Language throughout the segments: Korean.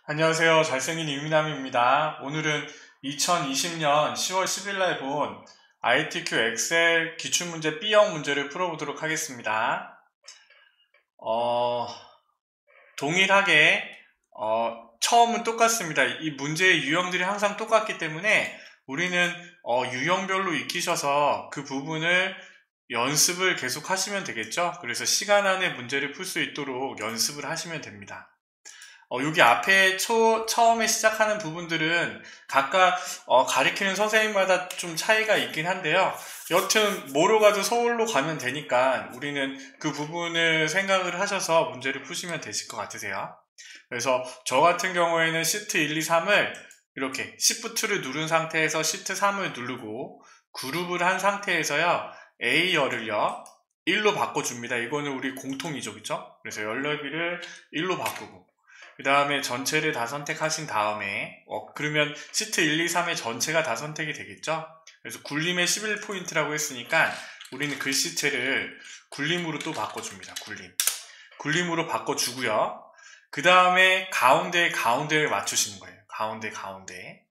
안녕하세요. 잘생긴 유미남입니다. 오늘은 2020년 10월 10일 날 본 ITQ 엑셀 기출문제 B형 문제를 풀어보도록 하겠습니다. 어, 동일하게 처음은 똑같습니다. 이 문제의 유형들이 항상 똑같기 때문에 우리는 유형별로 익히셔서 그 부분을 연습을 계속 하시면 되겠죠? 그래서 시간 안에 문제를 풀 수 있도록 연습을 하시면 됩니다. 여기 앞에 처음에 시작하는 부분들은 각각 가리키는 선생님마다 좀 차이가 있긴 한데요. 여튼 뭐로 가도 서울로 가면 되니까 우리는 그 부분을 생각을 하셔서 문제를 푸시면 되실 것 같으세요. 그래서 저 같은 경우에는 시트 1, 2, 3을 이렇게 Shift를 누른 상태에서 시트 3을 누르고 그룹을 한 상태에서요. A열을요. 1로 바꿔줍니다. 이거는 우리 공통이죠. 그쵸? 그래서 열 넓이를 1로 바꾸고 그 다음에 전체를 다 선택하신 다음에 그러면 시트 1, 2, 3의 전체가 다 선택이 되겠죠? 그래서 굴림의 11포인트라고 했으니까 우리는 글씨체를 굴림으로 또 바꿔줍니다. 굴림으로 바꿔주고요. 그 다음에 가운데를 맞추시는 거예요. 가운데.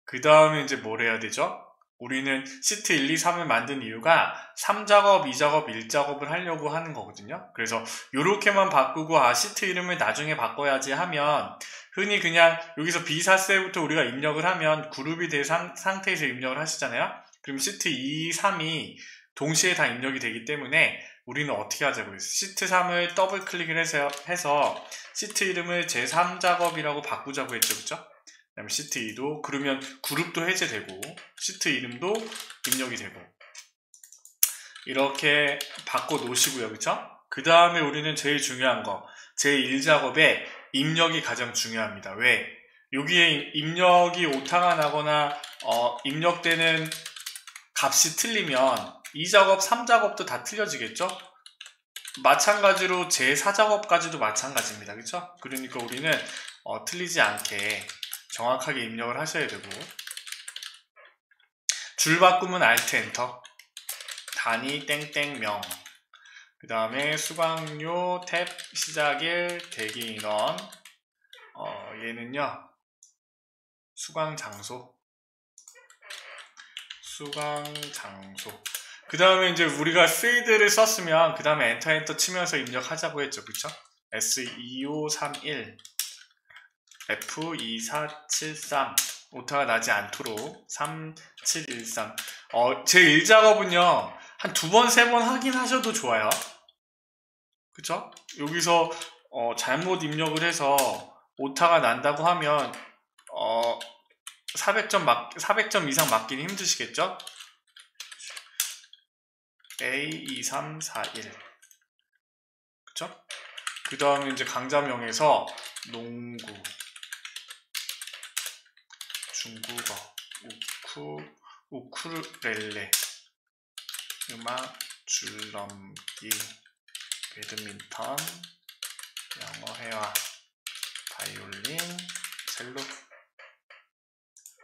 그 다음에 이제 뭘 해야 되죠? 우리는 시트 1, 2, 3을 만든 이유가 3작업, 2작업, 1작업을 하려고 하는 거거든요. 그래서 이렇게만 바꾸고 시트 이름을 나중에 바꿔야지 하면 흔히 그냥 여기서 B4셀부터 우리가 입력을 하면 그룹이 된 상태에서 입력을 하시잖아요. 그럼 시트 2, 3이 동시에 다 입력이 되기 때문에 우리는 어떻게 하자고 했어요? 시트 3을 더블 클릭을 해서 시트 이름을 제3작업이라고 바꾸자고 했죠. 그쵸? 그 다음에 시트 2도 그러면 그룹도 해제되고 시트 이름도 입력이 되고 이렇게 바꿔 놓으시고요. 그쵸? 그 다음에 우리는 제일 중요한 거 제1작업에 입력이 가장 중요합니다. 왜? 여기에 입력이 오타가 나거나 입력되는 값이 틀리면 2작업, 3작업도 다 틀려지겠죠? 마찬가지로 제4작업까지도 마찬가지입니다. 그쵸? 그러니까 우리는 틀리지 않게 정확하게 입력을 하셔야 되고 줄 바꾸면 Alt 엔터 단위 땡땡명 그 다음에 수강료 탭 시작일 대기인원 얘는요 수강장소 그 다음에 이제 우리가 필드를 썼으면 그 다음에 엔터 치면서 입력하자고 했죠. 그쵸? S2531 F2473 오타가 나지 않도록 3713 제 1작업은요 한 2번, 3번 확인하셔도 좋아요. 그쵸? 여기서 잘못 입력을 해서 오타가 난다고 하면 400점 이상 맞기는 힘드시겠죠? A2341 그쵸? 그 다음에 이제 강좌명에서 농구 중국어, 우쿨렐레, 음악, 줄넘기, 배드민턴, 영어 회화, 바이올린, 첼로.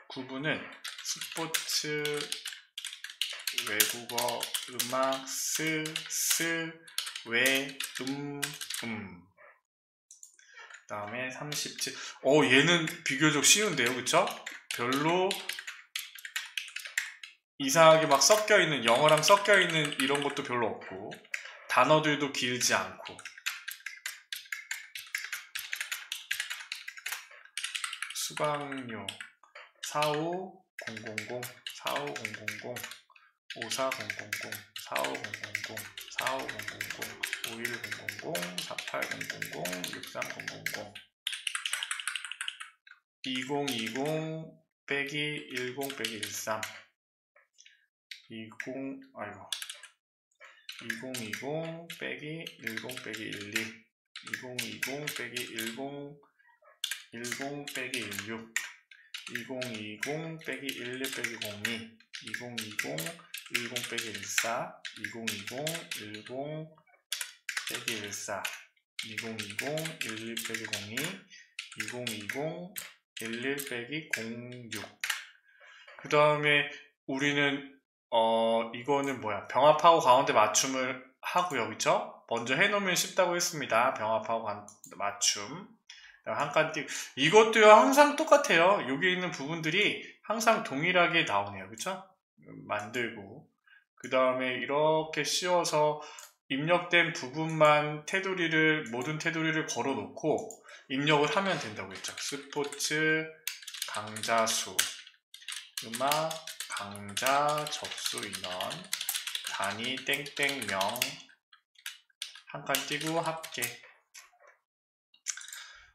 구분은 스포츠, 외국어, 음악, 외, 그 다음에 37. 얘는 비교적 쉬운데요. 그쵸? 별로 이상하게 막 섞여있는, 영어랑 섞여있는 이런 것도 별로 없고, 단어들도 길지 않고. 수강료 45000, 45000, 54000, 45000, 45000, 51000, 48000, 63000 2020 빼기 10 빼기 13 2020 빼기 10 빼기 12 2020 빼기 10 빼기 16 2020 빼기 11 빼기 02 2020 10 빼기 14 2020 10 빼기 14 2020 11 빼기 02 2020 11 빼기 06 그 다음에 우리는 이거는 뭐야 병합하고 가운데 맞춤을 하고요. 그쵸? 먼저 해놓으면 쉽다고 했습니다. 병합하고 맞춤 한 칸 띄고 이것도요 항상 똑같아요. 여기 있는 부분들이 항상 동일하게 나오네요. 그쵸? 만들고 그 다음에 이렇게 씌워서 입력된 부분만 모든 테두리를 걸어 놓고 입력을 하면 된다고 했죠. 스포츠 강좌 수, 음악 강좌 접수 인원, 단위 땡땡명, 한 칸 띄고 합계.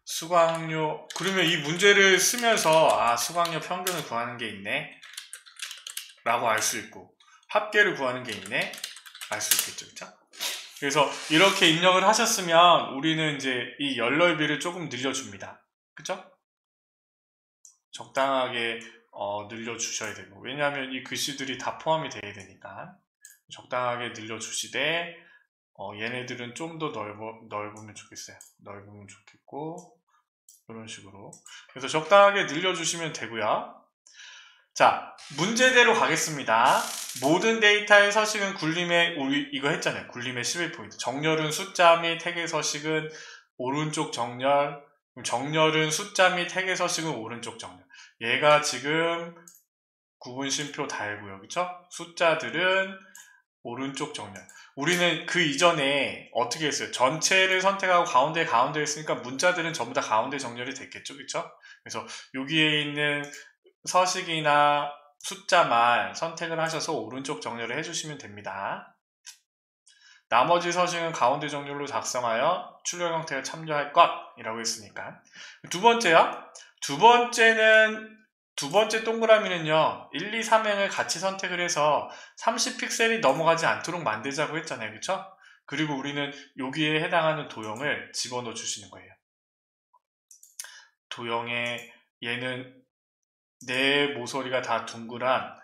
수강료, 그러면 이 문제를 쓰면서 수강료 평균을 구하는 게 있네 라고 알 수 있고, 합계를 구하는 게 있네 알 수 있겠죠. 그쵸? 그래서 이렇게 입력을 하셨으면 우리는 이제 이 열 넓이를 조금 늘려줍니다. 그쵸? 적당하게 늘려주셔야 되고, 왜냐하면 이 글씨들이 다 포함이 돼야 되니까 적당하게 늘려주시되 얘네들은 좀 더 넓으면 좋겠어요. 넓으면 좋겠고, 이런 식으로. 그래서 적당하게 늘려주시면 되고요. 자, 문제대로 가겠습니다. 모든 데이터의 서식은 굴림의, 우리 이거 했잖아요. 굴림의 11포인트. 정렬은 숫자 및 핵의 서식은 오른쪽 정렬, 정렬은 숫자 및 핵의 서식은 오른쪽 정렬. 얘가 지금 구분 쉼표 달고요. 그쵸? 숫자들은 오른쪽 정렬. 우리는 그 이전에 어떻게 했어요? 전체를 선택하고 가운데 했으니까 문자들은 전부 다 가운데 정렬이 됐겠죠. 그쵸? 그래서 여기에 있는 서식이나 숫자만 선택을 하셔서 오른쪽 정렬을 해주시면 됩니다. 나머지 서식은 가운데 정렬로 작성하여 출력 형태를 참조할 것이라고 했으니까. 두 번째요. 두 번째 동그라미는요, 1, 2, 3행을 같이 선택을 해서 30픽셀이 넘어가지 않도록 만들자고 했잖아요. 그쵸? 그리고 우리는 여기에 해당하는 도형을 집어넣어 주시는 거예요. 도형에 얘는 네 모서리가 다 둥그란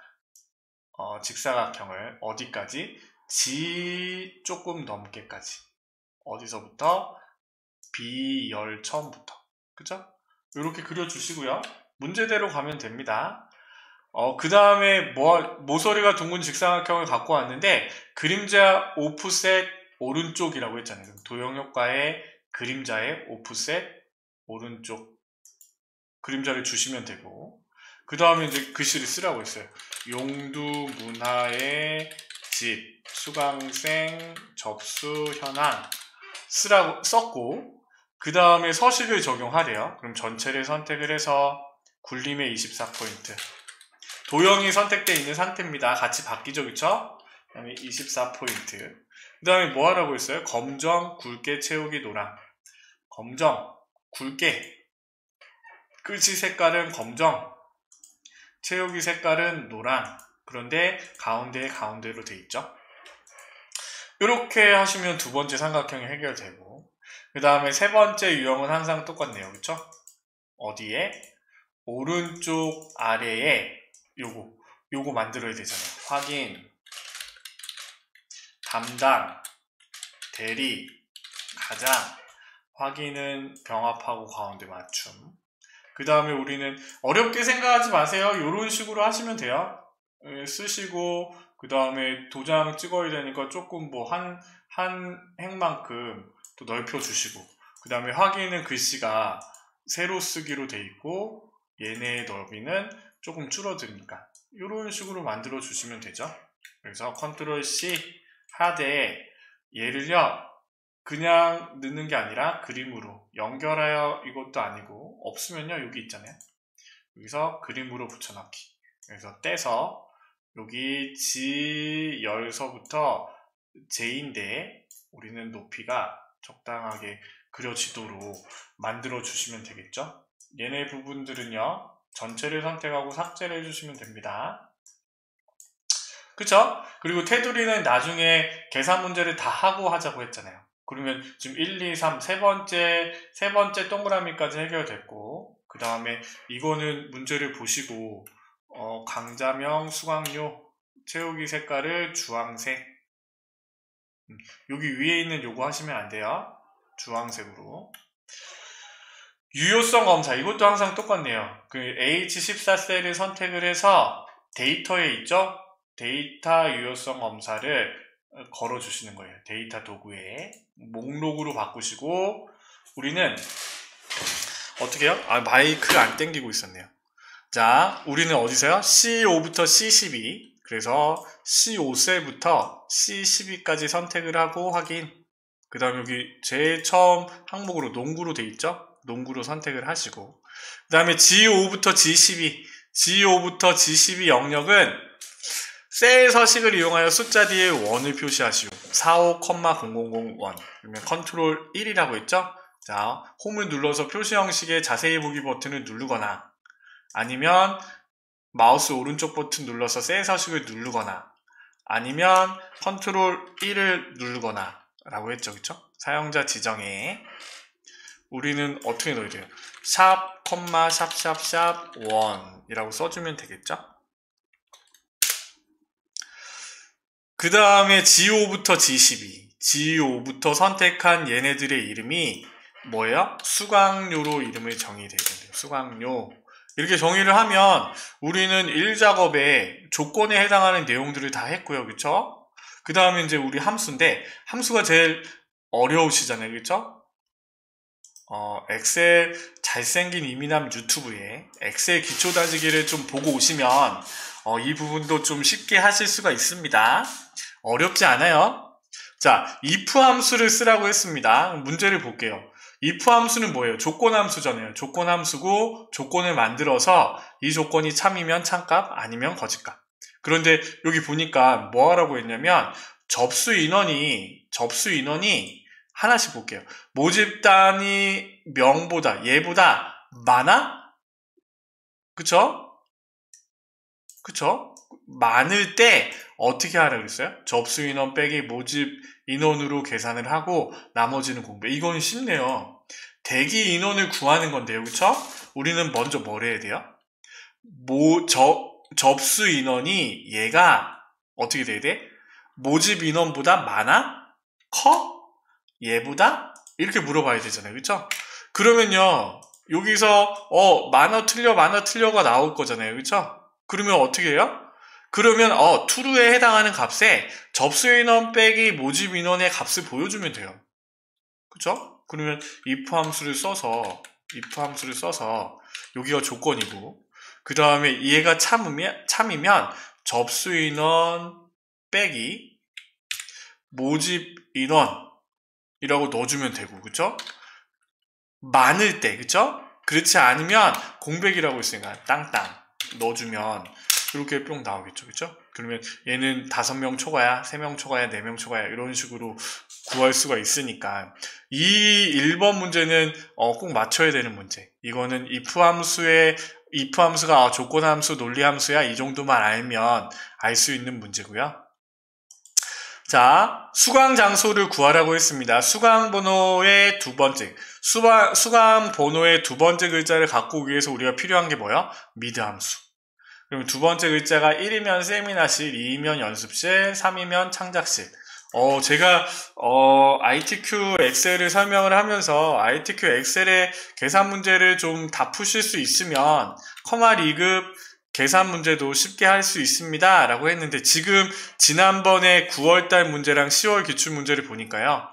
직사각형을 어디까지? G 조금 넘게까지. 어디서부터? B열 처음부터. 그쵸? 이렇게 그려주시고요. 문제대로 가면 됩니다. 그 다음에 모서리가 둥근 직사각형을 갖고 왔는데 그림자 오프셋 오른쪽이라고 했잖아요. 도형효과의 그림자의 오프셋 오른쪽 그림자를 주시면 되고, 그 다음에 이제 글씨를 쓰라고 했어요. 용두 문화의 집, 수강생, 접수 현황 쓰라고 썼고, 그 다음에 서식을 적용하래요. 그럼 전체를 선택을 해서 굴림의 24포인트. 도형이 선택되어 있는 상태입니다. 같이 바뀌죠, 그쵸? 그 다음에 24포인트. 그 다음에 뭐 하라고 했어요? 검정, 굵게 채우기 노랑. 검정, 굵게. 글씨 색깔은 검정, 채우기 색깔은 노랑. 그런데 가운데로 돼 있죠. 이렇게 하시면 두 번째 삼각형이 해결되고, 그 다음에 세 번째 유형은 항상 똑같네요. 그쵸? 어디에? 오른쪽 아래에 요거 만들어야 되잖아요. 확인, 담당, 대리, 가장. 확인은 병합하고 가운데 맞춤. 그 다음에 우리는 어렵게 생각하지 마세요. 이런 식으로 하시면 돼요. 쓰시고 그 다음에 도장 찍어야 되니까 조금 한 획만큼 또 넓혀주시고, 그 다음에 확인은 글씨가 세로 쓰기로 돼 있고 얘네의 넓이는 조금 줄어드니까 이런 식으로 만들어 주시면 되죠. 그래서 컨트롤 C 하되 얘를요 그냥 넣는 게 아니라 그림으로 연결하여, 이것도 아니고 없으면요 여기 있잖아요. 여기서 그림으로 붙여넣기. 그래서 떼서 여기 G열서부터 J인데 우리는 높이가 적당하게 그려지도록 만들어 주시면 되겠죠. 얘네 부분들은요 전체를 선택하고 삭제를 해주시면 됩니다. 그쵸? 그리고 테두리는 나중에 계산 문제를 다 하고 하자고 했잖아요. 그러면 지금 1, 2, 3 세 번째 동그라미까지 해결됐고, 그 다음에 이거는 문제를 보시고 강좌명, 수강료, 채우기 색깔을 주황색, 여기 위에 있는 요거 하시면 안 돼요. 주황색으로. 유효성 검사, 이것도 항상 똑같네요. 그 H14셀을 선택을 해서 데이터에 있죠? 데이터 유효성 검사를 걸어 주시는 거예요. 데이터 도구에 목록으로 바꾸시고, 우리는 어떻게 해요? 아, 마이크가 안 땡기고 있었네요. 자, 우리는 어디서요? C5부터 C12. 그래서 C5셀부터 C12까지 선택을 하고 확인. 그 다음 여기 제일 처음 항목으로 농구로 돼 있죠? 농구로 선택을 하시고. 그 다음에 G5부터 G12. G5부터 G12 영역은 셀 서식을 이용하여 숫자 뒤에 원을 표시하시오. 45,0001. 그러면 컨트롤 1이라고 했죠? 자, 홈을 눌러서 표시 형식의 자세히 보기 버튼을 누르거나 아니면 마우스 오른쪽 버튼 눌러서 셀 서식을 누르거나 아니면 컨트롤 1을 누르거나 라고 했죠. 그쵸? 사용자 지정에 우리는 어떻게 넣어야 돼요? 샵, 콤마, 샵샵샵, 1이라고 써주면 되겠죠? 그 다음에 G5부터 G12 G5부터 선택한 얘네들의 이름이 뭐예요? 수강료로 이름을 정의돼야 돼요. 수강료. 이렇게 정의를 하면 우리는 1작업에 조건에 해당하는 내용들을 다 했고요. 그쵸? 그 다음에 이제 우리 함수인데 함수가 제일 어려우시잖아요. 그쵸? 엑셀 잘생긴 이민남 유튜브에 엑셀 기초 다지기를 좀 보고 오시면 이 부분도 좀 쉽게 하실 수가 있습니다. 어렵지 않아요. 자, if 함수를 쓰라고 했습니다. 문제를 볼게요. if 함수는 뭐예요? 조건 함수잖아요. 조건 함수고 조건을 만들어서 이 조건이 참이면 참값 아니면 거짓값. 그런데 여기 보니까 뭐 하라고 했냐면 접수 인원이 하나씩 볼게요. 모집 단위 명보다 얘보다 많아? 그쵸? 많을 때 어떻게 하라 그랬어요? 접수 인원 빼기 모집 인원으로 계산을 하고 나머지는 공배. 이건 쉽네요. 대기 인원을 구하는 건데요. 그쵸? 우리는 먼저 뭘 해야 돼요? 접수 인원이 얘가 어떻게 돼야 돼? 모집 인원보다 많아? 커? 얘보다? 이렇게 물어봐야 되잖아요. 그쵸? 그러면요. 여기서 많아 틀려가 나올 거잖아요. 그쵸? 그러면 어떻게 해요? 그러면 true에 해당하는 값에 접수 인원 빼기 모집 인원의 값을 보여주면 돼요. 그쵸? 그러면 if 함수를 써서 여기가 조건이고 그 다음에 얘가 참이면 접수 인원 빼기 모집 인원이라고 넣어주면 되고 그쵸? 많을 때 그쵸? 그렇지 않으면 공백이라고 있으니까 땅땅 넣어주면 이렇게 뿅 나오겠죠. 그쵸? 그러면 얘는 5명 초과야, 3명 초과야, 4명 초과야 이런 식으로 구할 수가 있으니까 이 1번 문제는 꼭 맞춰야 되는 문제. 이거는 if 함수가 조건 함수, 논리 함수야 이 정도만 알면 알 수 있는 문제고요. 자, 수강 장소를 구하라고 했습니다. 수강 번호의 두 번째 글자를 갖고 오기 위해서 우리가 필요한 게 뭐예요? 미드 함수. 그럼 두 번째 글자가 1이면 세미나실, 2이면 연습실, 3이면 창작실. 제가 ITQ 엑셀을 설명을 하면서 ITQ 엑셀의 계산 문제를 좀 다 푸실 수 있으면 커마 리급 계산 문제도 쉽게 할 수 있습니다 라고 했는데 지금 지난번에 9월달 문제랑 10월 기출 문제를 보니까요.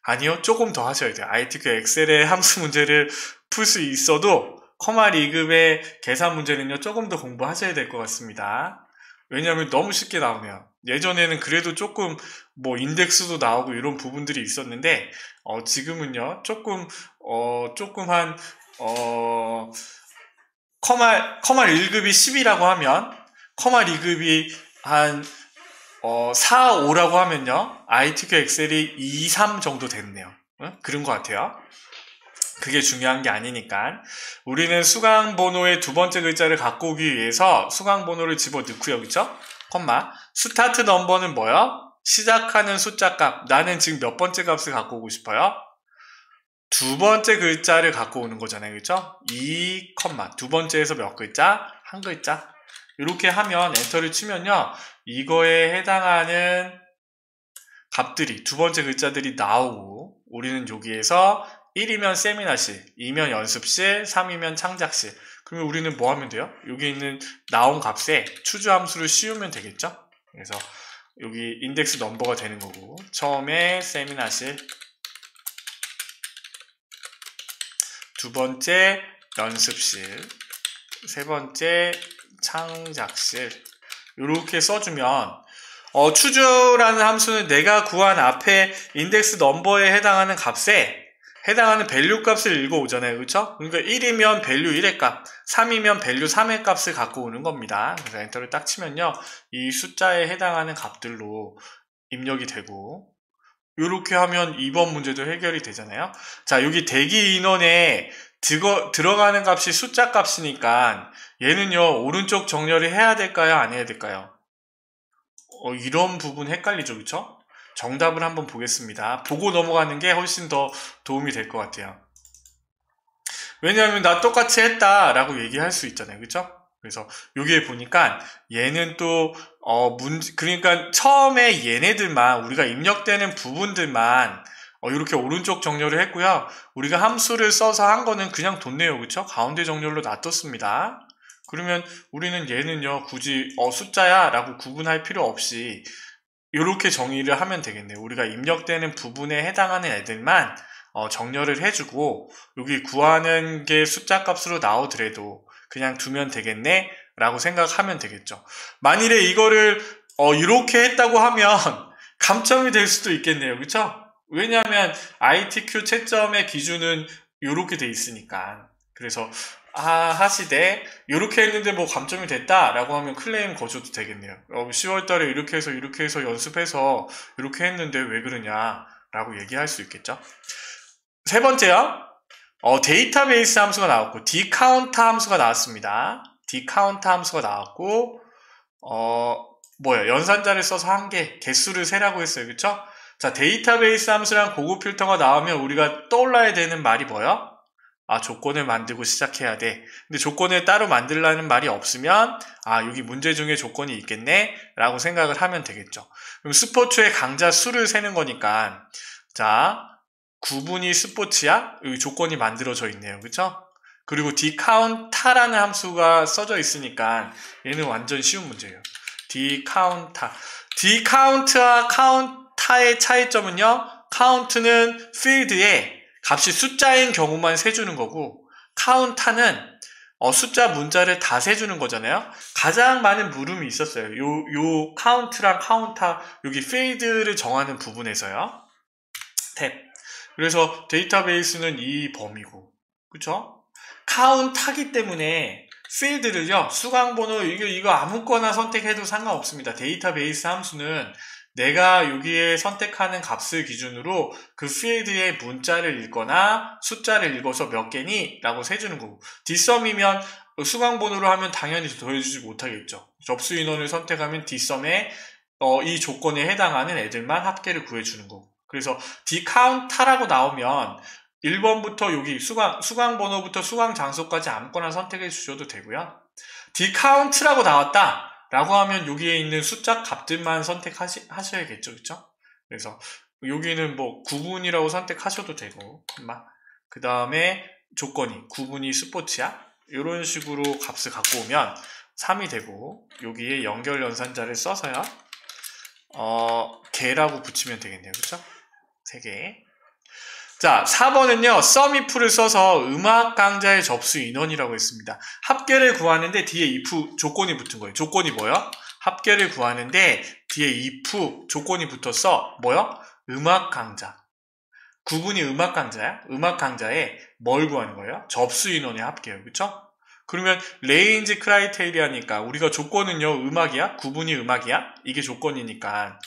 아니요, 조금 더 하셔야 돼요. ITQ 엑셀의 함수 문제를 풀 수 있어도 커마 리급의 계산 문제는요 조금 더 공부하셔야 될 것 같습니다. 왜냐하면 너무 쉽게 나오네요. 예전에는 그래도 조금 뭐 인덱스도 나오고 이런 부분들이 있었는데 지금은요 조금 한 커마 1급이 10이라고 하면 커마 2급이 한 4, 5라고 하면요 ITQ 엑셀이 2, 3 정도 됐네요. 그런 것 같아요. 그게 중요한 게 아니니까 우리는 수강 번호의 두 번째 글자를 갖고 오기 위해서 수강 번호를 집어넣고요. 그쵸? 콤마 스타트 넘버는 뭐요? 시작하는 숫자 값. 나는 지금 몇 번째 값을 갖고 오고 싶어요? 두 번째 글자를 갖고 오는 거잖아요. 그쵸? 2, 두 번째에서 몇 글자? 한 글자. 이렇게 하면 엔터를 치면요 이거에 해당하는 값들이 두 번째 글자들이 나오고 우리는 여기에서 1이면 세미나실, 2면 연습실, 3이면 창작실. 그러면 우리는 뭐 하면 돼요? 여기 있는 나온 값에 추주 함수를 씌우면 되겠죠? 그래서 여기 인덱스 넘버가 되는 거고 처음에 세미나실 두 번째 연습실, 세 번째 창작실. 이렇게 써주면 추주라는 함수는 내가 구한 앞에 인덱스 넘버에 해당하는 값에 해당하는 밸류 값을 읽어오잖아요. 그렇죠? 그러니까 1이면 밸류 1의 값, 3이면 밸류 3의 값을 갖고 오는 겁니다. 그래서 엔터를 딱 치면요, 이 숫자에 해당하는 값들로 입력이 되고, 이렇게 하면 2번 문제도 해결이 되잖아요. 자, 여기 대기 인원에 들어가는 값이 숫자 값이니까 얘는요, 오른쪽 정렬을 해야 될까요? 안 해야 될까요? 이런 부분 헷갈리죠, 그쵸? 정답을 한번 보겠습니다. 보고 넘어가는 게 훨씬 더 도움이 될 것 같아요. 왜냐하면 나 똑같이 했다 라고 얘기할 수 있잖아요, 그쵸? 그래서 여기에 보니까 얘는 또 그러니까 처음에 얘네들만 우리가 입력되는 부분들만 이렇게 오른쪽 정렬을 했고요. 우리가 함수를 써서 한 거는 그냥 뒀네요, 그쵸? 가운데 정렬로 놔뒀습니다. 그러면 우리는 얘는요, 굳이 숫자야 라고 구분할 필요 없이 이렇게 정의를 하면 되겠네요. 우리가 입력되는 부분에 해당하는 애들만 정렬을 해주고 여기 구하는 게 숫자 값으로 나오더라도 그냥 두면 되겠네 라고 생각하면 되겠죠. 만일에 이거를 이렇게 했다고 하면 감점이 될 수도 있겠네요. 그쵸? 왜냐하면 ITQ 채점의 기준은 이렇게 돼 있으니까. 그래서 하시되 이렇게 했는데 뭐 감점이 됐다 라고 하면 클레임 거셔도 되겠네요. 10월달에 이렇게 해서 연습해서 이렇게 했는데 왜 그러냐 라고 얘기할 수 있겠죠. 세 번째요, 데이터베이스 함수가 나왔고 dCount 함수가 나왔습니다. dCount 함수가 나왔고 연산자를 써서 한 개, 개수를 세라고 했어요. 그쵸? 자, 데이터베이스 함수랑 고급 필터가 나오면 우리가 떠올라야 되는 말이 뭐예요? 조건을 만들고 시작해야 돼. 근데 조건을 따로 만들라는 말이 없으면 여기 문제 중에 조건이 있겠네 라고 생각을 하면 되겠죠. 그럼 스포츠의 강자 수를 세는 거니까 자, 구분이 스포츠야? 여기 조건이 만들어져 있네요. 그쵸? 그리고 dCount라는 함수가 써져 있으니까 얘는 완전 쉬운 문제예요. dCount와 count의 차이점은요, count는 필드에 값이 숫자인 경우만 세주는 거고 count는 숫자 문자를 다 세주는 거잖아요. 가장 많은 물음이 있었어요. 요 count랑 counter 여기 필드를 정하는 부분에서요. 탭. 그래서 데이터베이스는 이 범위고, 그쵸? count하기 때문에 필드를요, 수강번호 이거 아무거나 선택해도 상관없습니다. 데이터베이스 함수는 내가 여기에 선택하는 값을 기준으로 그 필드의 문자를 읽거나 숫자를 읽어서 몇 개니? 라고 세주는 거고, dsum이면 수강번호로 하면 당연히 더해주지 못하겠죠. 접수 인원을 선택하면 dsum에 이 조건에 해당하는 애들만 합계를 구해주는 거고, 그래서 dCount라고 나오면 1번부터 여기 수강 번호부터 수강 장소까지 아무거나 선택해 주셔도 되고요. dCount라고 나왔다 라고 하면 여기에 있는 숫자 값들만 선택하셔야겠죠. 그쵸? 그래서 여기는 뭐 구분이라고 선택하셔도 되고, 그 다음에 조건이 구분이 스포츠야? 이런 식으로 값을 갖고 오면 3이 되고, 여기에 연결 연산자를 써서요, 개라고 붙이면 되겠네요. 그쵸? 3개. 자, 4번은요, sumif를 써서 음악 강좌의 접수 인원이라고 했습니다. 합계를 구하는데 뒤에 if 조건이 붙은 거예요. 조건이 뭐요? 합계를 구하는데 뒤에 if 조건이 붙었어. 뭐요? 음악 강좌. 구분이 음악 강좌야? 음악 강좌에 뭘 구하는 거예요? 접수 인원의 합계예요. 그쵸? 그러면 레인지 크라이테리아니까 우리가 조건은요, 음악이야? 구분이 음악이야? 이게 조건이니까.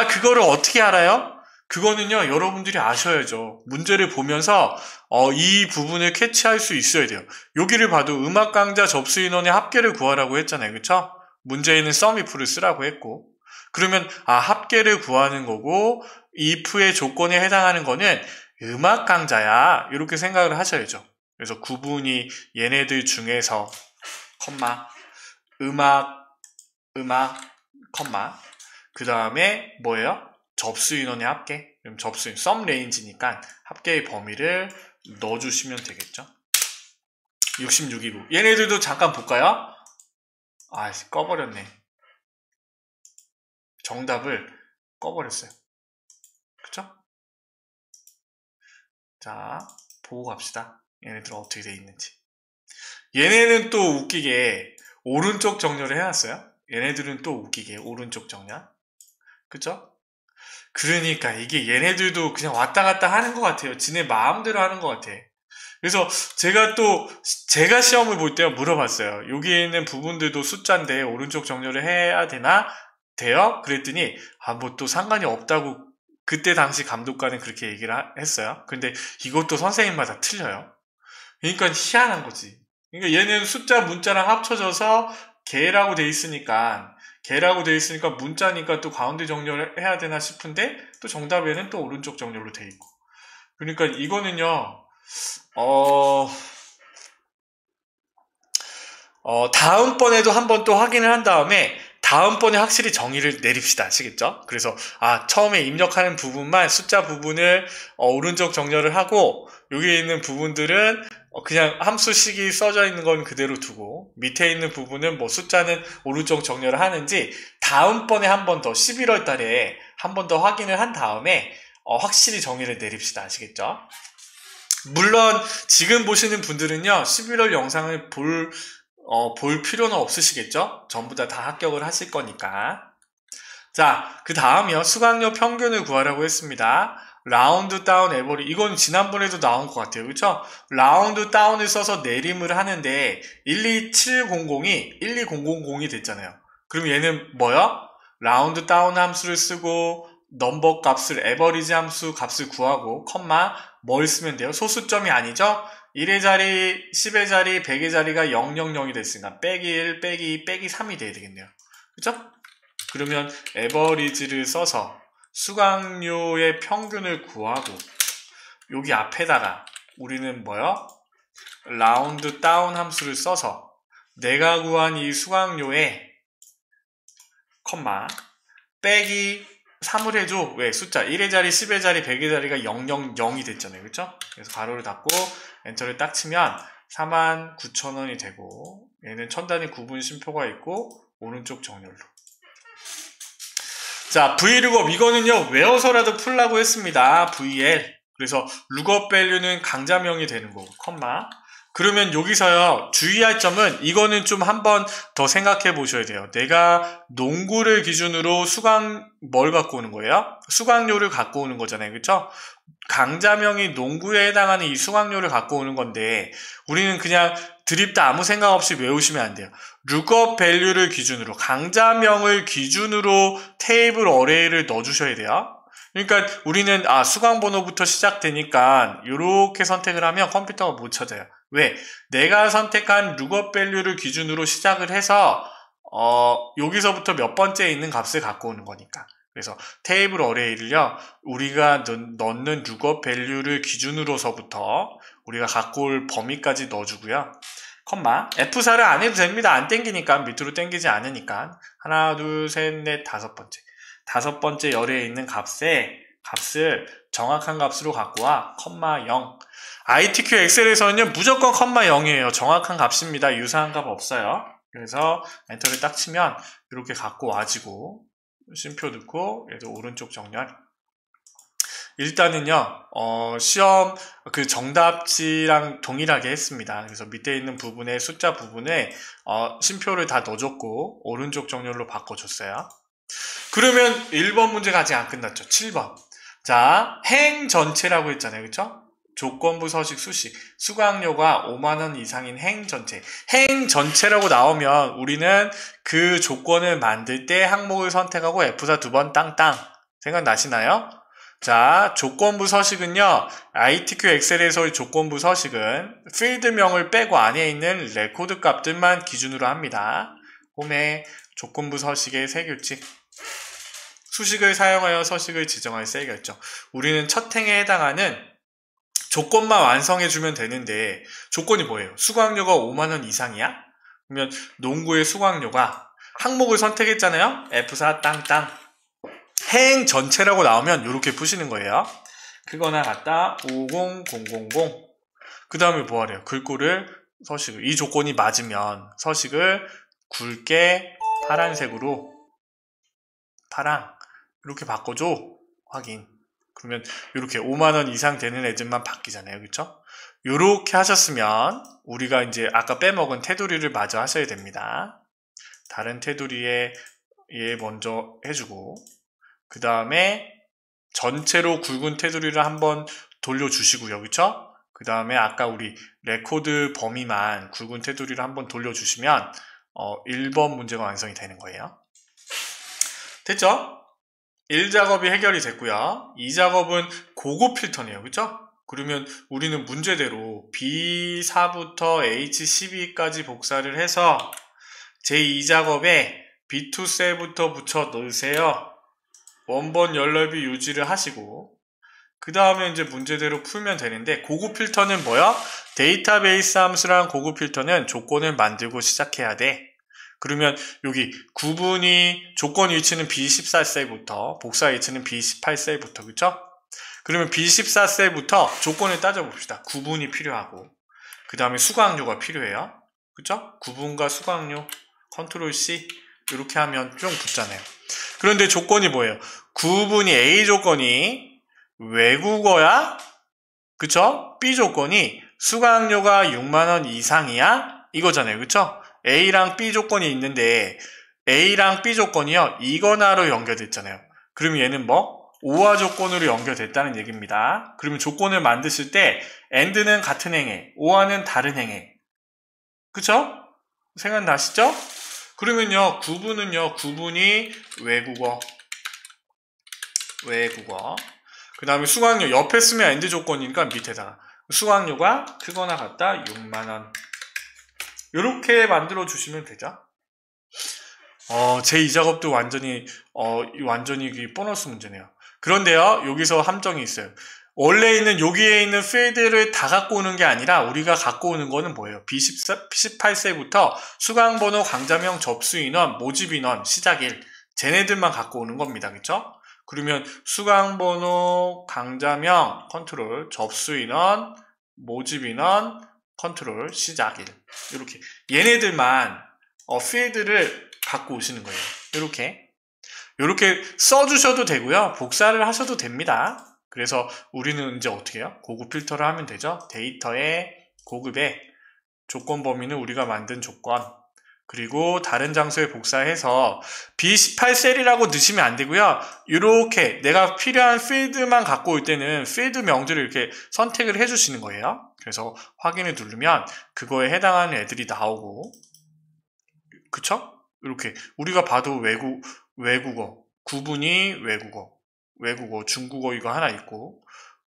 그거를 어떻게 알아요? 그거는요, 여러분들이 아셔야죠. 문제를 보면서 이 부분을 캐치할 수 있어야 돼요. 여기를 봐도 음악 강좌 접수 인원의 합계를 구하라고 했잖아요. 그쵸? 문제에는 sumif를 쓰라고 했고, 그러면 합계를 구하는 거고 if의 조건에 해당하는 거는 음악 강좌야, 이렇게 생각을 하셔야죠. 그래서 구분이 얘네들 중에서 음악 그 다음에 뭐예요? 접수 인원의 합계. 그럼 접수 인원 sum range니까 합계의 범위를 넣어주시면 되겠죠. 66이고 얘네들도 잠깐 볼까요? 꺼버렸네. 정답을 꺼버렸어요. 그쵸? 자, 보고 갑시다. 얘네들 어떻게 돼 있는지. 얘네는 또 웃기게 오른쪽 정렬을 해놨어요. 얘네들은 또 웃기게 오른쪽 정렬. 그죠? 그러니까 이게 얘네들도 그냥 왔다 갔다 하는 것 같아요. 지네 마음대로 하는 것 같아. 그래서 제가 시험을 볼 때 물어봤어요. 여기에 있는 부분들도 숫자인데 오른쪽 정렬을 해야 되나? 돼요? 그랬더니 뭐 또 상관이 없다고 그때 당시 감독관은 그렇게 얘기를 했어요. 근데 이것도 선생님마다 틀려요. 그러니까 희한한 거지. 그러니까 얘는 숫자 문자랑 합쳐져서 개라고 돼 있으니까 문자니까 또 가운데 정렬을 해야 되나 싶은데 또 정답에는 또 오른쪽 정렬로 돼 있고. 그러니까 이거는요. 다음번에도 한번 또 확인을 한 다음에 다음번에 확실히 정의를 내립시다. 아시겠죠? 그래서 처음에 입력하는 부분만 숫자 부분을 오른쪽 정렬을 하고 여기에 있는 부분들은 그냥 함수식이 써져 있는 건 그대로 두고 밑에 있는 부분은 뭐 숫자는 오른쪽 정렬을 하는지 다음번에 한 번 더 11월 달에 한 번 더 확인을 한 다음에 확실히 정의를 내립시다. 아시겠죠? 물론 지금 보시는 분들은요 11월 영상을 볼 필요는 없으시겠죠? 전부 다 합격을 하실 거니까. 자, 그 다음이요. 수강료 평균을 구하라고 했습니다. 라운드 다운 에버리 이건 지난번에도 나온 것 같아요. 그렇죠? 라운드 다운을 써서 내림을 하는데 12700이 12000이 됐잖아요. 그럼 얘는 뭐요? 라운드 다운 함수를 쓰고 넘버 값을 에버리지 함수 값을 구하고 컴마 뭘 쓰면 돼요? 소수점이 아니죠? 1의 자리, 10의 자리, 100의 자리가 000이 됐으니까 빼기 1, 빼기 2, 빼기 3이 돼야 되겠네요. 그죠? 그러면 에버리지를 써서 수강료의 평균을 구하고 여기 앞에다가 우리는 뭐요? 라운드 다운 함수를 써서 내가 구한 이 수강료에 컴마 빼기 3을 해줘. 왜? 숫자 1의 자리, 10의 자리, 100의 자리가 000이 됐잖아요. 그렇죠? 그래서 가로를 닫고 엔터를 딱 치면 49,000원이 되고 얘는 천단위 구분 심표가 있고 오른쪽 정렬로. 자, vlookup 이거는요. 외워서라도 풀라고 했습니다. vl. 그래서 lookup value는 강자명이 되는 거고 컴마. 그러면 여기서요. 주의할 점은 이거는 좀 한번 더 생각해 보셔야 돼요. 내가 농구를 기준으로 뭘 갖고 오는 거예요? 수강료를 갖고 오는 거잖아요. 그렇죠? 강자명이 농구에 해당하는 이 수강료를 갖고 오는 건데 우리는 그냥 드립다 아무 생각 없이 외우시면 안 돼요. lookup value를 기준으로 강자명을 기준으로 테이블 어레이를 넣어주셔야 돼요. 그러니까 우리는 수강 번호부터 시작되니까 이렇게 선택을 하면 컴퓨터가 못 찾아요. 왜? 내가 선택한 lookup value를 기준으로 시작을 해서 여기서부터 몇 번째에 있는 값을 갖고 오는 거니까. 그래서 테이블 어레이를요. 우리가 넣는 lookup value를 기준으로서부터 우리가 갖고 올 범위까지 넣어주고요. 컴마 F4를 안 해도 됩니다. 안 땡기니까 밑으로 땡기지 않으니까 하나 둘 셋 넷 다섯 번째 열에 있는 값을 정확한 값으로 갖고 와 컴마 0. ITQ 엑셀에서는요 무조건 컴마 0이에요. 정확한 값입니다. 유사한 값 없어요. 그래서 엔터를 딱 치면 이렇게 갖고 와지고 쉼표 넣고 얘도 오른쪽 정렬. 일단은요 시험 그 정답지랑 동일하게 했습니다. 그래서 밑에 있는 부분에 숫자 부분에 쉼표를 다 넣어줬고 오른쪽 정렬로 바꿔줬어요. 그러면 1번 문제가 아직 안 끝났죠. 7번. 자, 행 전체라고 했잖아요. 그쵸? 조건부 서식 수식 수강료가 5만원 이상인 행 전체. 행 전체라고 나오면 우리는 그 조건을 만들 때 항목을 선택하고 F4 두 번 땅땅. 생각나시나요? 자, 조건부 서식은요. ITQ 엑셀에서의 조건부 서식은 필드명을 빼고 안에 있는 레코드 값들만 기준으로 합니다. 홈에 조건부 서식의 세 규칙. 수식을 사용하여 서식을 지정할 세 결정. 우리는 첫 행에 해당하는 조건만 완성해주면 되는데 조건이 뭐예요? 수강료가 5만원 이상이야? 그러면 농구의 수강료가 항목을 선택했잖아요? F4 땅땅 행 전체라고 나오면 이렇게 푸시는 거예요. 그거나 같다 50000 그 다음에 뭐 하래요? 글꼴을 서식을 이 조건이 맞으면 서식을 굵게 파란색으로 파랑 이렇게 바꿔줘. 확인. 그러면 이렇게 5만원 이상 되는 애들만 바뀌잖아요. 그쵸? 요렇게 하셨으면 우리가 이제 아까 빼먹은 테두리를 마저 하셔야 됩니다. 다른 테두리에 얘 먼저 해주고 그 다음에 전체로 굵은 테두리를 한번 돌려주시고요. 그쵸? 그 다음에 아까 우리 레코드 범위만 굵은 테두리를 한번 돌려주시면 1번 문제가 완성이 되는 거예요. 됐죠? 1작업이 해결이 됐고요. 2작업은 고급 필터네요. 그쵸? 그러면 우리는 문제대로 B4부터 H12까지 복사를 해서 제2작업에 B2 셀부터 붙여 넣으세요. 원본 연결비 유지를 하시고 그 다음에 이제 문제대로 풀면 되는데 고급 필터는 뭐야? 데이터베이스 함수랑 고급 필터는 조건을 만들고 시작해야 돼. 그러면 여기 구분이 조건 위치는 B14셀부터 복사 위치는 B18셀부터 그쵸? 그러면 B14셀부터 조건을 따져봅시다. 구분이 필요하고 그 다음에 수강료가 필요해요. 그쵸? 구분과 수강료 컨트롤 C 이렇게 하면 좀 붙잖아요. 그런데 조건이 뭐예요? 구분이 A 조건이 외국어야? 그쵸? B 조건이 수강료가 6만원 이상이야? 이거잖아요. 그쵸? A랑 B 조건이 있는데 A랑 B 조건이요. 이거나로 연결됐잖아요. 그러면 얘는 뭐? 오화 조건으로 연결됐다는 얘기입니다. 그러면 조건을 만드실 때 AND는 같은 행해, 오화는 다른 행해. 그쵸? 생각나시죠? 그러면요, 구분이 외국어. 그 다음에 수강료, 옆에 쓰면 AND 조건이니까 밑에다가. 수강료가 크거나 같다, 6만원. 이렇게 만들어 주시면 되죠. 제 2작업도 완전히 보너스 문제네요. 그런데요, 여기서 함정이 있어요. 원래 있는 여기에 있는 필드를 다 갖고 오는 게 아니라 우리가 갖고 오는 거는 뭐예요? B18세부터 수강번호, 강좌명, 접수인원, 모집인원, 시작일 쟤네들만 갖고 오는 겁니다. 그쵸? 그러면 수강번호, 강좌명, 컨트롤, 접수인원, 모집인원, 컨트롤, 시작일 이렇게 얘네들만 필드를 갖고 오시는 거예요. 이렇게 써주셔도 되고요. 복사를 하셔도 됩니다. 그래서 우리는 이제 어떻게 해요? 고급 필터를 하면 되죠. 데이터의 고급에 조건 범위는 우리가 만든 조건 그리고 다른 장소에 복사해서 B18셀이라고 넣으시면 안 되고요. 이렇게 내가 필요한 필드만 갖고 올 때는 필드 명들을 이렇게 선택을 해주시는 거예요. 그래서 확인을 누르면 그거에 해당하는 애들이 나오고 그쵸? 이렇게 우리가 봐도 외국어 구분이 외국어 중국어 이거 하나 있고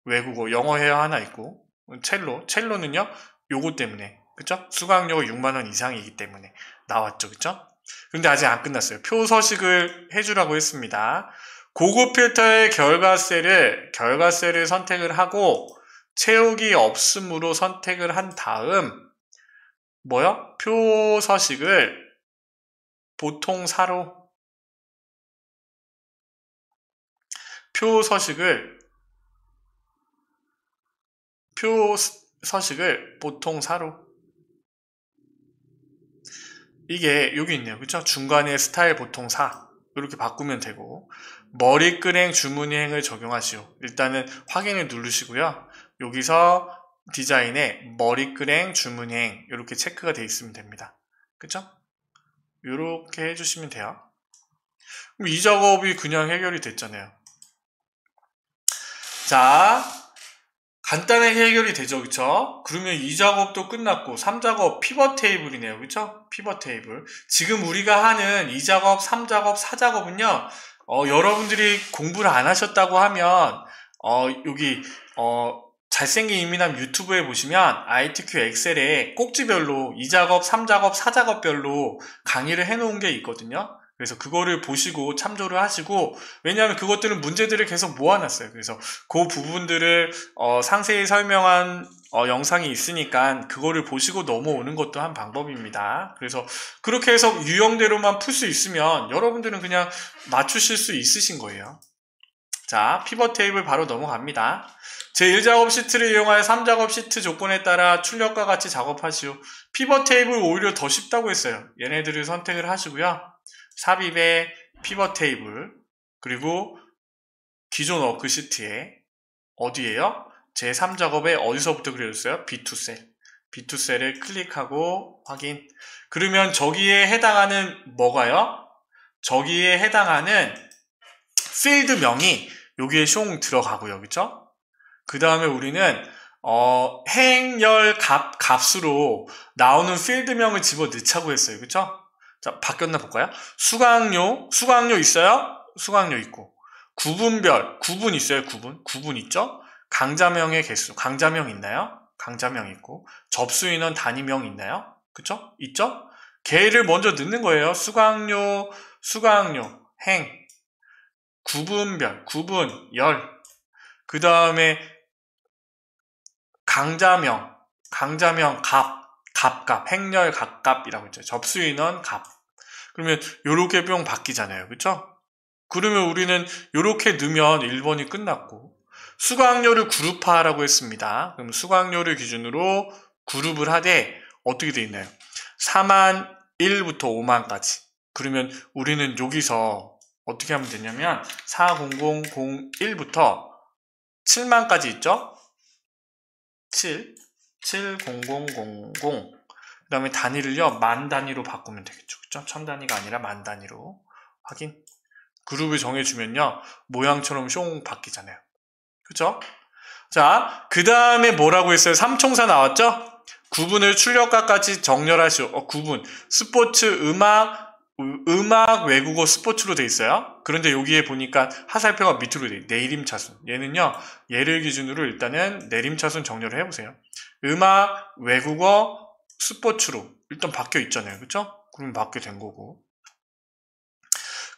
외국어 영어 회화 하나 있고 첼로는요 요거 때문에 그쵸? 수강료가 6만원 이상이기 때문에 나왔죠. 그쵸? 근데 아직 안 끝났어요. 표 서식을 해주라고 했습니다. 고급 필터의 결과셀을 선택을 하고 채우기 없음으로 선택을 한 다음 표 서식을 보통 사로 표 서식을 보통 사로 이게 여기 있네요. 그쵸? 중간에 스타일 보통 사 이렇게 바꾸면 되고 머리끄랭 주문이행을 적용하시오. 일단은 확인을 누르시고요. 여기서 디자인에 머리끄랭 주문이행 이렇게 체크가 되어 있으면 됩니다. 그쵸? 이렇게 해주시면 돼요. 그럼 이 작업이 그냥 해결이 됐잖아요. 자, 간단하게 해결이 되죠. 그쵸? 그러면 이 작업도 끝났고 3작업 피벗 테이블이네요. 그쵸? 피벗 테이블. 지금 우리가 하는 2작업, 3작업, 4작업은요. 여러분들이 공부를 안 하셨다고 하면 여기 잘생긴 이민남 유튜브에 보시면 ITQ 엑셀에 꼭지별로 2작업, 3작업, 4작업별로 강의를 해놓은 게 있거든요. 그래서 그거를 보시고 참조를 하시고 왜냐하면 그것들은 문제들을 계속 모아놨어요. 그래서 그 부분들을 상세히 설명한 영상이 있으니까 그거를 보시고 넘어오는 것도 한 방법입니다. 그래서 그렇게 해서 유형대로만 풀 수 있으면 여러분들은 그냥 맞추실 수 있으신 거예요. 자, 피벗 테이블 바로 넘어갑니다. 제1작업 시트를 이용하여 3작업 시트 조건에 따라 출력과 같이 작업하시오. 피벗 테이블 오히려 더 쉽다고 했어요. 얘네들을 선택을 하시고요. 삽입에 피벗 테이블 그리고 기존 워크시트에 어디에요? 제3작업에 어디서부터 그려줬어요? B2셀. B2셀을 클릭하고 확인. 그러면 저기에 해당하는 뭐가요? 저기에 해당하는 필드명이 여기에 숑 들어가고요. 그쵸? 그 다음에 우리는 행열 값으로 나오는 필드명을 집어넣자고 했어요. 그쵸? 자, 바뀌었나 볼까요? 수강료 있어요? 수강료 있고. 구분별, 구분 있어요? 구분 있죠? 강좌명의 개수, 강좌명 있나요? 강좌명 있고. 접수인원 단위명 있나요? 그쵸? 있죠? 걔를 먼저 넣는 거예요. 수강료, 행, 구분별, 열. 그 다음에 강좌명 값, 행렬 값이라고 했죠. 접수인원 값. 그러면 요렇게 뿅 바뀌잖아요. 그쵸? 그러면 우리는 요렇게 넣으면 1번이 끝났고, 수강료를 그룹화하라고 했습니다. 그럼 수강료를 기준으로 그룹을 하되 어떻게 돼 있나요? 4만 1부터 5만까지. 그러면 우리는 여기서 어떻게 하면 되냐면 40001부터 7만까지 있죠? 70000. 그 다음에 단위를요, 만 단위로 바꾸면 되겠죠. 그쵸? 천 단위가 아니라 만 단위로. 확인. 그룹을 정해주면요, 모양처럼 숑 바뀌잖아요. 그쵸? 자, 그 다음에 뭐라고 했어요? 삼총사 나왔죠? 구분을 출력과까지 정렬하시오. 구분. 스포츠, 음악, 외국어, 스포츠로 돼 있어요. 그런데 여기에 보니까 하살표가 밑으로 돼 있어요. 내림차순. 얘는요, 얘를 기준으로 일단은 내림차순 정렬을 해보세요. 음악, 외국어, 스포츠로 일단 바뀌어 있잖아요. 그쵸? 그럼 바뀌어 된 거고.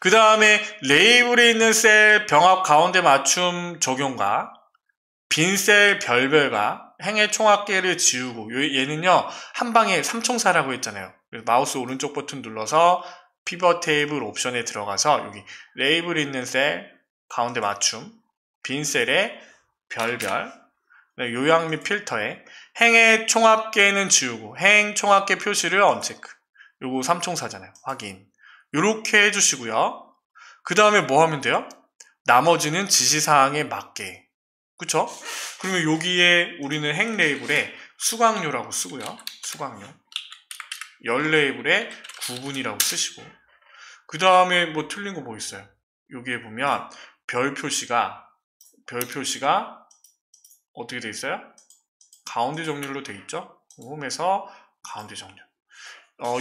그 다음에 레이블에 있는 셀 병합 가운데 맞춤 적용과 빈셀 별별과 행의 총합계를 지우고, 얘는요 한 방에 삼총사라고 했잖아요. 마우스 오른쪽 버튼 눌러서 피벗 테이블 옵션에 들어가서 여기 레이블에 있는 셀 가운데 맞춤, 빈셀의 별별, 요약 및 필터에 행의 총합계는 지우고 행 총합계 표시를 언체크. 요거 삼총사잖아요. 확인. 요렇게 해주시고요. 그 다음에 뭐 하면 돼요? 나머지는 지시사항에 맞게. 그쵸? 그러면 여기에 우리는 행 레이블에 수강료라고 쓰고요. 수강료. 열 레이블에 구분이라고 쓰시고. 그 다음에 뭐 틀린 거 뭐 있어요? 여기에 보면 별 표시가 어떻게 돼 있어요? 가운데 정렬로 돼 있죠? 홈에서 가운데 정렬.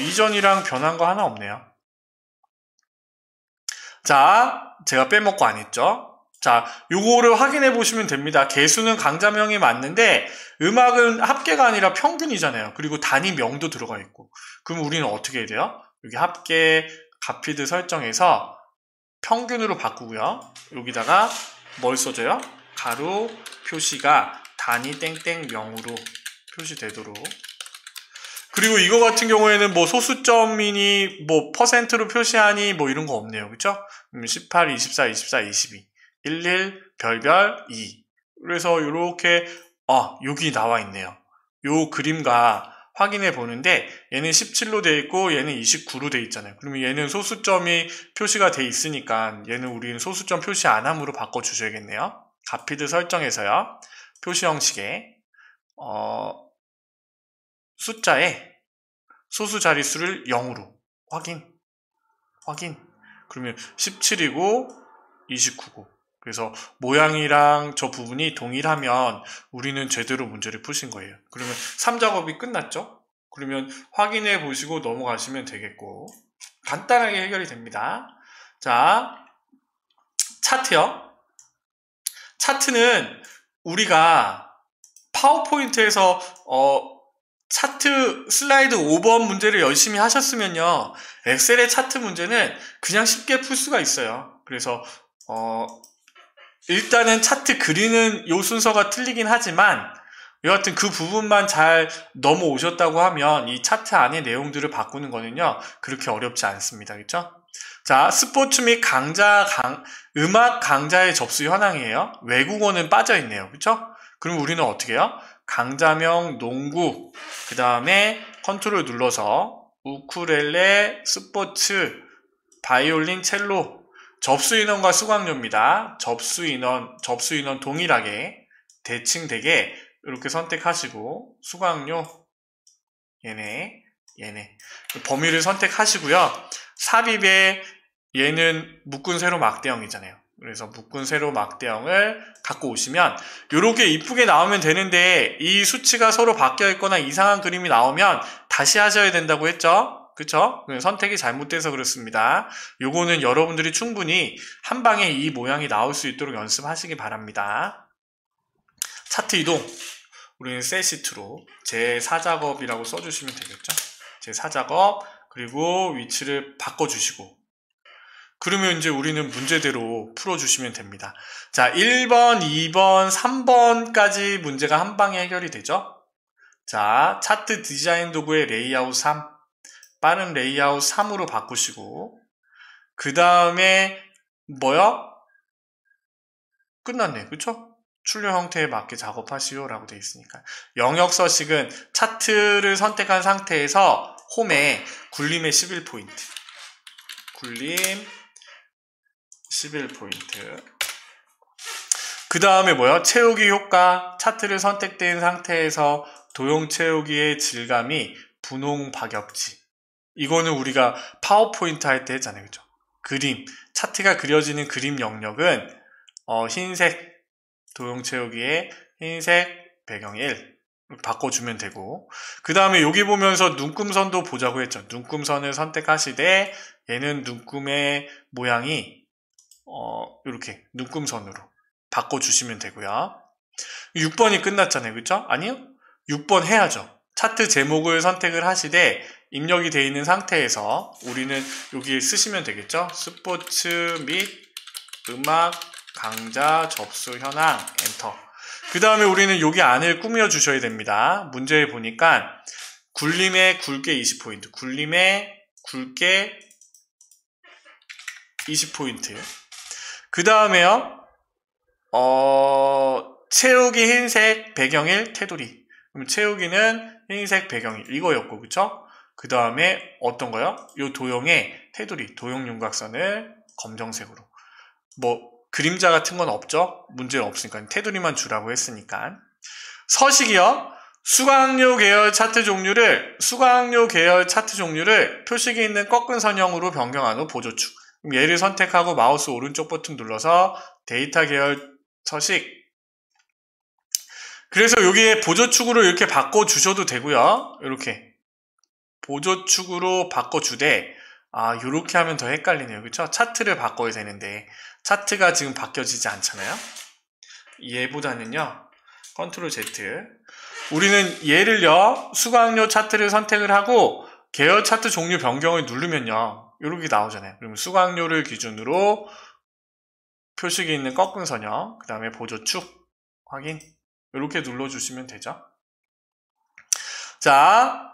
이전이랑 변한 거 하나 없네요. 자, 제가 빼먹고 안 했죠? 자, 요거를 확인해 보시면 됩니다. 개수는 강좌명이 맞는데 음악은 합계가 아니라 평균이잖아요. 그리고 단위명도 들어가 있고. 그럼 우리는 어떻게 해야 돼요? 여기 합계 가피드 설정해서 평균으로 바꾸고요. 여기다가 뭘 써줘요? 가로 표시가 단위 땡땡명으로 표시되도록. 그리고 이거 같은 경우에는 뭐 소수점이니 뭐 퍼센트로 표시하니 뭐 이런 거 없네요. 그쵸? 18, 24, 24, 22, 11, 별별 2. 그래서 이렇게 여기 나와 있네요. 요 그림과 확인해 보는데 얘는 17로 돼 있고 얘는 29로 돼 있잖아요. 그러면 얘는 소수점이 표시가 돼 있으니까 얘는 우리는 소수점 표시 안 함으로 바꿔 주셔야겠네요. 가피드 설정에서요. 표시 형식에 숫자에 소수 자릿수를 0으로 확인. 그러면 17이고 29고. 그래서 모양이랑 저 부분이 동일하면 우리는 제대로 문제를 푸신 거예요. 그러면 3작업이 끝났죠? 그러면 확인해 보시고 넘어가시면 되겠고, 간단하게 해결이 됩니다. 자, 차트요. 차트는 우리가 파워포인트에서 차트 슬라이드 5번 문제를 열심히 하셨으면요, 엑셀의 차트 문제는 그냥 쉽게 풀 수가 있어요. 그래서 일단은 차트 그리는 요 순서가 틀리긴 하지만 여하튼 그 부분만 잘 넘어오셨다고 하면 이 차트 안의 내용들을 바꾸는 거는요 그렇게 어렵지 않습니다. 그렇죠? 자, 스포츠 및 음악 강좌의 접수 현황이에요. 외국어는 빠져있네요. 그렇죠? 그럼 우리는 어떻게 해요? 강좌명, 농구, 그 다음에 컨트롤 눌러서 우쿨렐레, 스포츠, 바이올린, 첼로, 접수 인원과 수강료입니다. 접수 인원 동일하게 대칭되게 이렇게 선택하시고 수강료 얘네 범위를 선택하시고요. 삽입에 얘는 묶은 세로 막대형이잖아요. 그래서 묶은 세로 막대형을 갖고 오시면 이렇게 이쁘게 나오면 되는데 이 수치가 서로 바뀌어 있거나 이상한 그림이 나오면 다시 하셔야 된다고 했죠? 그쵸? 선택이 잘못돼서 그렇습니다. 요거는 여러분들이 충분히 한 방에 이 모양이 나올 수 있도록 연습하시기 바랍니다. 차트 이동. 우리는 셀시트로 제4작업이라고 써주시면 되겠죠? 제4작업 그리고 위치를 바꿔주시고 그러면 이제 우리는 문제대로 풀어주시면 됩니다. 자, 1번, 2번, 3번까지 문제가 한 방에 해결이 되죠? 자, 차트 디자인 도구의 레이아웃 3, 빠른 레이아웃 3으로 바꾸시고 그 다음에 뭐요? 끝났네, 그쵸? 출력 형태에 맞게 작업하시오 라고 되어 있으니까 영역 서식은 차트를 선택한 상태에서 홈에 굴림의 11포인트 굴림 11포인트 그 다음에 뭐야? 채우기 효과 차트를 선택된 상태에서 도형 채우기의 질감이 분홍 박엽지 이거는 우리가 파워포인트 할 때 했잖아요, 그죠? 그림 차트가 그려지는 그림 영역은 흰색 도형 채우기에 흰색 배경 1 이렇게 바꿔주면 되고 그 다음에 여기 보면서 눈금선도 보자고 했죠. 눈금선을 선택하시되 얘는 눈금의 모양이 이렇게 눈금선으로 바꿔주시면 되고요. 6번이 끝났잖아요, 그쵸? 아니요? 6번 해야죠. 차트 제목을 선택을 하시되 입력이 되어 있는 상태에서 우리는 여기 쓰시면 되겠죠? 스포츠 및 음악 강좌 접수 현황 엔터 그 다음에 우리는 여기 안을 꾸며 주셔야 됩니다. 문제에 보니까 굴림에 굵게 20포인트 굴림에 굵게 20포인트 그 다음에요 채우기 흰색 배경일 테두리 그럼 채우기는 흰색 배경일 이거였고 그쵸? 그 다음에 어떤 거요? 요 도형의 테두리 도형 윤곽선을 검정색으로 뭐 그림자 같은 건 없죠? 문제는 없으니까 테두리만 주라고 했으니까 서식이요 수강료 계열 차트 종류를 표식이 있는 꺾은 선형으로 변경한 후 보조축 그럼 얘를 선택하고 마우스 오른쪽 버튼 눌러서 데이터 계열 서식 그래서 여기에 보조축으로 이렇게 바꿔주셔도 되고요 이렇게 보조축으로 바꿔주되 요렇게 하면 더 헷갈리네요. 그쵸? 차트를 바꿔야 되는데 차트가 지금 바뀌어지지 않잖아요. 얘보다는요. 컨트롤 Z 우리는 얘를요. 수강료 차트를 선택을 하고 계열 차트 종류 변경을 누르면요. 이렇게 나오잖아요. 그러면 수강료를 기준으로 표식이 있는 꺾은 선형 그 다음에 보조축 확인 이렇게 눌러주시면 되죠. 자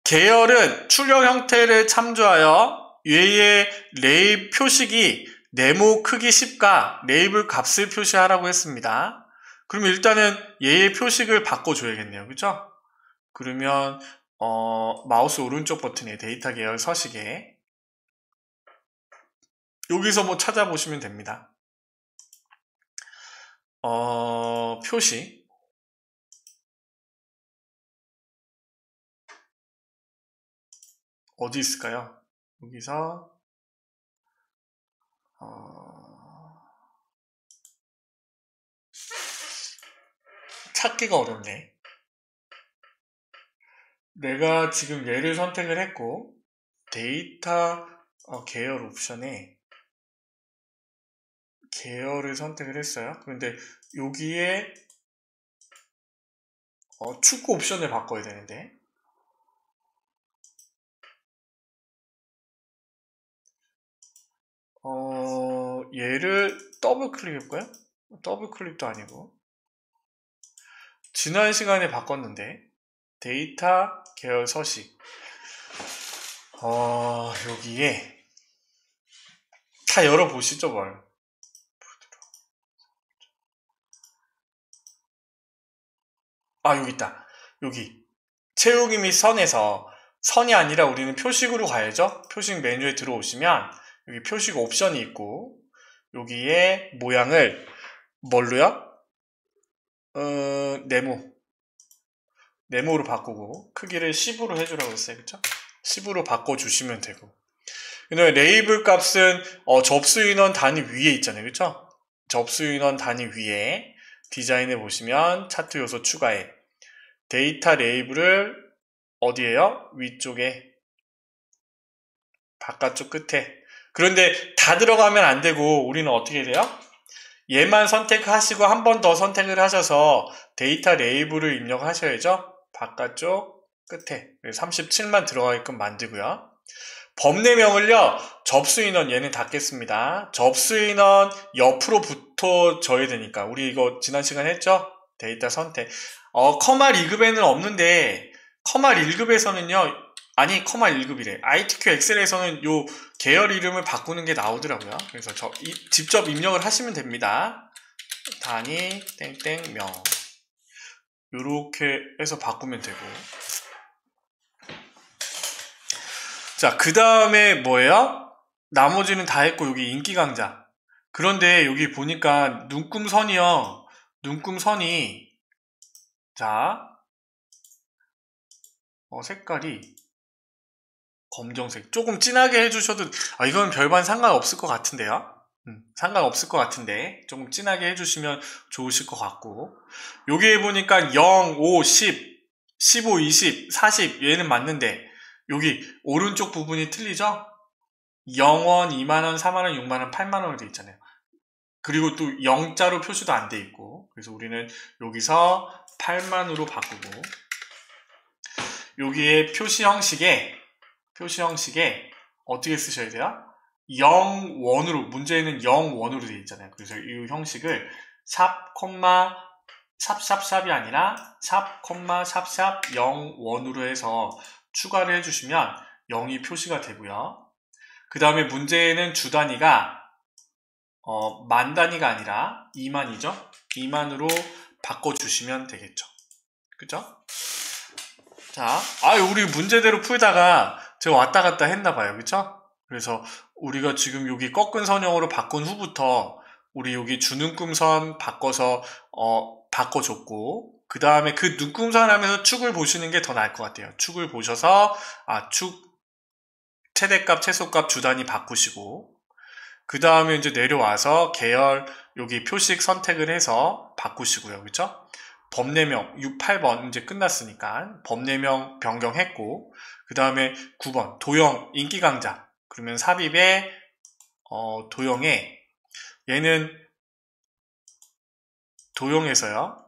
계열은 출력 형태를 참조하여 얘의 레이블 표식이 네모 크기 10과 레이블 값을 표시하라고 했습니다. 그럼 일단은 얘의 표식을 바꿔줘야겠네요. 그죠? 그러면 마우스 오른쪽 버튼에 데이터 계열 서식에 여기서 뭐 찾아보시면 됩니다. 표시 어디 있을까요? 여기서 찾기가 어렵네. 내가 지금 얘를 선택을 했고 데이터 계열 옵션에 계열을 선택을 했어요. 그런데 여기에 축구 옵션을 바꿔야 되는데 얘를 더블 클릭해볼까요? 더블 클릭도 아니고 지난 시간에 바꿨는데 데이터 계열 서식 여기에 다 열어보시죠 뭘 여기 있다 여기 채우기 및 선에서 선이 아니라 우리는 표식으로 가야죠 표식 메뉴에 들어오시면 여기 표식 옵션이 있고, 여기에 모양을 뭘로요? 네모로 바꾸고, 크기를 10으로 해주라고 했어요. 그쵸? 10으로 바꿔주시면 되고. 그다음에 레이블 값은 접수 인원 단위 위에 있잖아요. 그쵸? 접수 인원 단위 위에 디자인에 보시면 차트 요소 추가해. 데이터 레이블을 어디에요? 위쪽에, 바깥쪽 끝에. 그런데 다 들어가면 안 되고 우리는 어떻게 돼요? 얘만 선택하시고 한 번 더 선택을 하셔서 데이터 레이블을 입력하셔야죠. 바깥쪽 끝에 37만 들어가게끔 만들고요. 범례명을요, 접수인원 얘는 닫겠습니다. 접수인원 옆으로 붙어 줘야 되니까. 우리 이거 지난 시간에 했죠? 데이터 선택. 커마 1급에는 없는데, 커마 1급에서는요, 아니, 커마 1급이래. ITQ 엑셀에서는 요 계열 이름을 바꾸는 게 나오더라고요. 그래서 직접 입력을 하시면 됩니다. 단위, 땡땡명. 요렇게 해서 바꾸면 되고. 자, 그 다음에 뭐예요? 나머지는 다 했고, 여기 인기 강좌. 그런데 여기 보니까 눈금선이요. 눈금선이, 자, 색깔이 검정색. 조금 진하게 해주셔도, 이건 별반 상관없을 것 같은데요? 상관없을 것 같은데, 조금 진하게 해주시면 좋으실 것 같고. 여기에 보니까 0, 5, 10, 15, 20, 40, 얘는 맞는데, 여기 오른쪽 부분이 틀리죠? 0원, 2만원, 4만원, 6만원, 8만원으로 되어 있잖아요. 그리고 또 0자로 표시도 안 돼 있고, 그래서 우리는 여기서 8만으로 바꾸고, 여기에 표시 형식에 어떻게 쓰셔야 돼요? 0원으로, 문제는 0원으로 되어 있잖아요. 그래서 이 형식을 샵이 아니라 샵, 0원으로 해서 추가를 해주시면 0이 표시가 되고요. 그 다음에 문제는 주 단위가 만 단위가 아니라 2만이죠. 2만으로 바꿔주시면 되겠죠. 그죠? 자, 우리 문제대로 풀다가 제가 왔다 갔다 했나봐요. 그쵸? 그래서 우리가 지금 여기 꺾은 선형으로 바꾼 후부터 우리 여기 주눈금선 바꿔서 바꿔줬고, 그 다음에 그 눈금선 하면서 축을 보시는 게 더 나을 것 같아요. 축을 보셔서 축 최대값, 최소값 주 단위 바꾸시고, 그 다음에 이제 내려와서 계열 여기 표식 선택을 해서 바꾸시고요. 그렇죠? 범례명 6, 8번 이제 끝났으니까 범례명 변경했고, 그 다음에 9번 도형 인기 강좌. 그러면 삽입에 도형에 얘는 도형에서요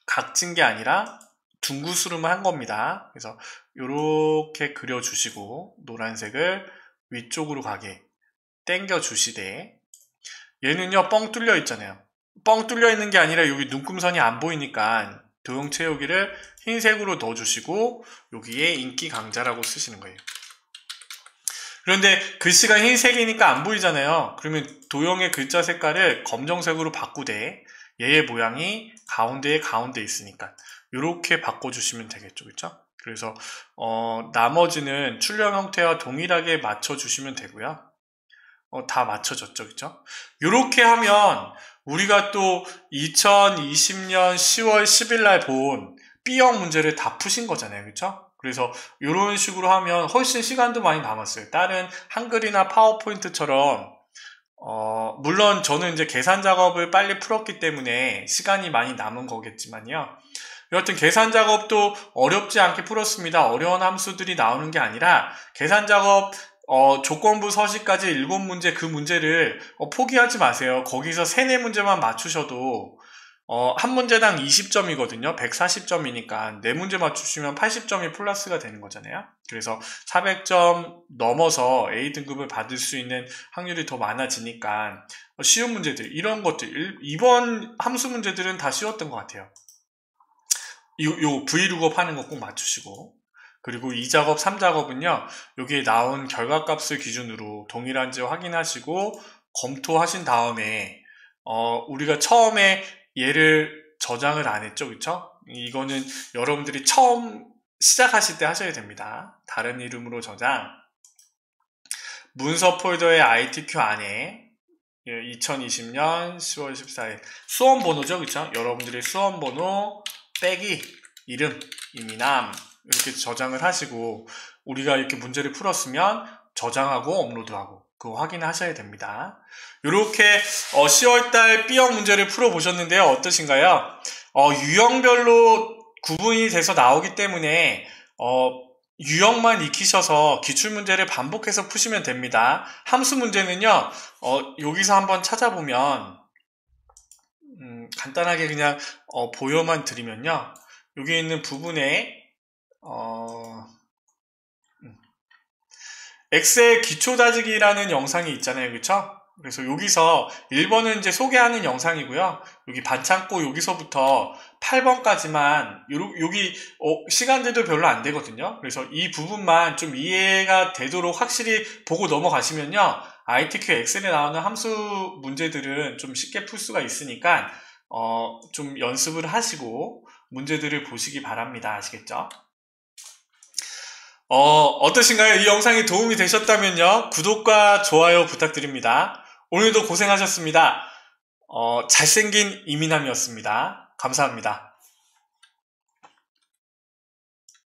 각진 게 아니라 둥구스름을 한 겁니다. 그래서 이렇게 그려주시고 노란색을 위쪽으로 가게 당겨 주시되, 얘는요 뻥 뚫려 있잖아요. 뻥 뚫려 있는 게 아니라 여기 눈금선이 안 보이니까 도형 채우기를 흰색으로 넣어주시고 여기에 인기 강좌라고 쓰시는 거예요. 그런데 글씨가 흰색이니까 안 보이잖아요. 그러면 도형의 글자 색깔을 검정색으로 바꾸되 얘의 모양이 가운데에 있으니까 이렇게 바꿔주시면 되겠죠. 그렇죠? 그래서 나머지는 출력 형태와 동일하게 맞춰주시면 되고요. 다 맞춰졌죠. 그쵸? 이렇게 하면 우리가 또 2020년 10월 10일 날 본 B형 문제를 다 푸신 거잖아요. 그쵸? 그래서 이런 식으로 하면 훨씬 시간도 많이 남았어요. 다른 한글이나 파워포인트처럼 물론 저는 이제 계산 작업을 빨리 풀었기 때문에 시간이 많이 남은 거겠지만요. 여하튼 계산 작업도 어렵지 않게 풀었습니다. 어려운 함수들이 나오는 게 아니라 계산 작업 조건부 서식까지 7문제 그 문제를 포기하지 마세요. 거기서 3, 4문제만 맞추셔도 한 문제당 20점이거든요. 140점이니까 4문제 맞추시면 80점이 플러스가 되는 거잖아요. 그래서 400점 넘어서 A등급을 받을 수 있는 확률이 더 많아지니까 쉬운 문제들, 이런 것들, 이번 함수 문제들은 다 쉬웠던 것 같아요. 요 V룩업 하는 거 꼭 맞추시고, 그리고 2작업, 3작업은요, 여기에 나온 결과값을 기준으로 동일한지 확인하시고 검토하신 다음에 우리가 처음에 얘를 저장을 안 했죠. 그쵸? 이거는 여러분들이 처음 시작하실 때 하셔야 됩니다. 다른 이름으로 저장, 문서 폴더의 ITQ 안에 2020년 10월 14일 수험 번호죠, 그쵸? 여러분들의 수험 번호 빼기 이름 이민남 이렇게 저장을 하시고 우리가 이렇게 문제를 풀었으면 저장하고 업로드하고 그거 확인하셔야 됩니다. 이렇게 10월달 B형 문제를 풀어보셨는데요. 어떠신가요? 유형별로 구분이 돼서 나오기 때문에 유형만 익히셔서 기출문제를 반복해서 푸시면 됩니다. 함수 문제는요, 여기서 한번 찾아보면 간단하게 그냥 보여만 드리면요, 여기 있는 부분에 엑셀 기초 다지기라는 영상이 있잖아요, 그쵸? 그래서 여기서 1번은 이제 소개하는 영상이고요. 여기 반창고 여기서부터 8번까지만 여기 시간들도 별로 안 되거든요. 그래서 이 부분만 좀 이해가 되도록 확실히 보고 넘어가시면요, ITQ 엑셀에 나오는 함수 문제들은 좀 쉽게 풀 수가 있으니까 좀 연습을 하시고 문제들을 보시기 바랍니다. 아시겠죠? 어떠신가요? 이 영상이 도움이 되셨다면요, 구독과 좋아요 부탁드립니다. 오늘도 고생하셨습니다. 잘생긴 이민함이었습니다. 감사합니다.